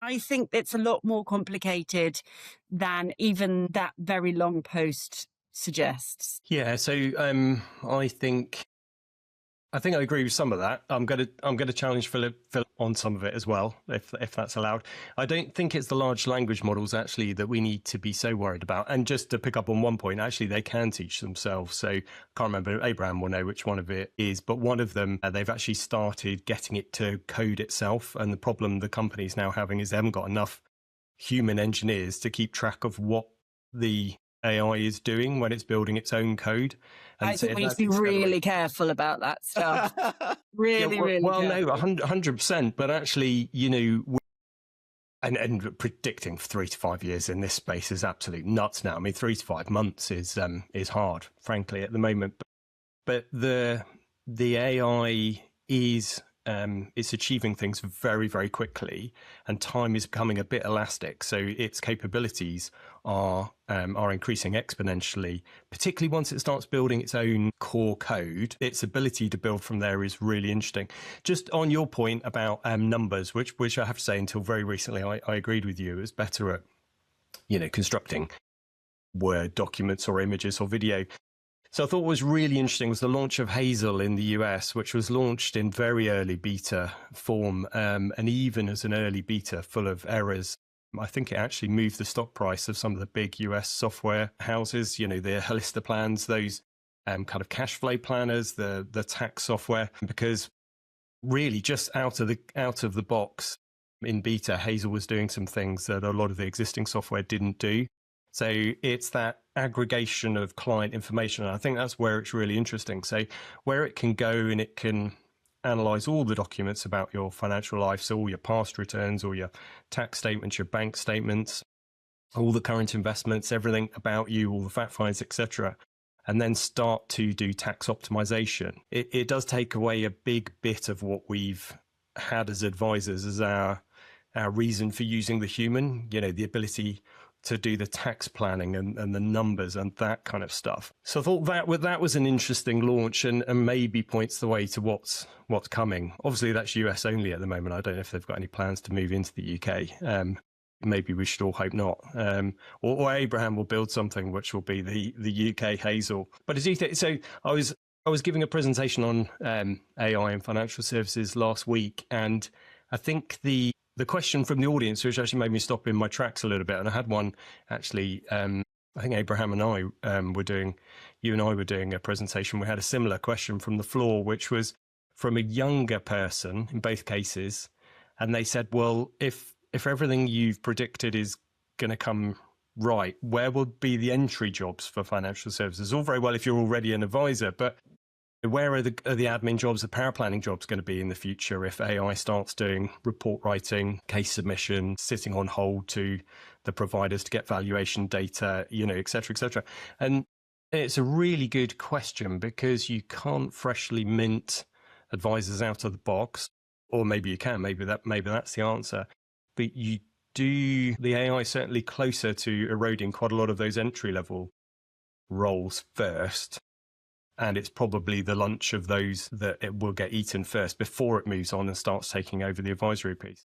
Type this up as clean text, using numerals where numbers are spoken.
I think it's a lot more complicated than even that very long post suggests. Yeah, so I think I agree with some of that. I'm gonna challenge Philip on some of it as well, if that's allowed. I don't think it's the large language models actually that we need to be so worried about. And just to pick up on one point, actually they can teach themselves. So I can't remember. Abraham will know which one of it is, but one of them they've actually started getting it to code itself. And the problem the company's now having is they haven't got enough human engineers to keep track of what the AI is doing when it's building its own code. And I think we need to be really careful about that stuff. Really, really no, careful. 100%. But actually, and predicting 3 to 5 years in this space is absolute nuts now. I mean, 3 to 5 months is hard, frankly, at the moment. But the AI is it's achieving things very, very quickly, and time is becoming a bit elastic. So its capabilities are increasing exponentially, particularly once it starts building its own core code. Its ability to build from there is really interesting. Just on your point about numbers, which I have to say, until very recently, I agreed with you. It was better at constructing Word documents or images or video. So I thought what was really interesting was the launch of Hazel in the US, which was launched in very early beta form, and even as an early beta full of errors. I think it actually moved the stock price of some of the big US software houses, the Holista plans, those kind of cash flow planners, the tax software, because really just out of the box in beta, Hazel was doing some things that a lot of the existing software didn't do. So it's that aggregation of client information. And I think that's where it's really interesting. So where it can go and it can analyze all the documents about your financial life, so all your past returns, all your tax statements, your bank statements, all the current investments, everything about you, all the fact finds, etc., and then start to do tax optimization. It does take away a big bit of what we've had as advisors as our reason for using the human, the ability to do the tax planning and the numbers and that kind of stuff. So I thought that was an interesting launch and maybe points the way to what's coming. Obviously, that's US only at the moment. I don't know if they've got any plans to move into the UK. Maybe we should all hope not. Or Abraham will build something which will be the UK Hazel. But as you think, so I was giving a presentation on AI and financial services last week, and I think the question from the audience, which actually made me stop in my tracks a little bit, and I had one actually, I think Abraham and I you and I were doing a presentation. We had a similar question from the floor, which was from a younger person in both cases. And they said, well, if everything you've predicted is going to come right, where will be the entry jobs for financial services? All very well if you're already an advisor, but where are the admin jobs, the power planning jobs going to be in the future if AI starts doing report writing, case submission, sitting on hold to the providers to get valuation data, et cetera, et cetera. And it's a really good question because you can't freshly mint advisors out of the box, or maybe you can, maybe that's the answer. But you do, the AI is certainly closer to eroding quite a lot of those entry level roles first. And it's probably the lunch of those that it will get eaten first before it moves on and starts taking over the advisory piece.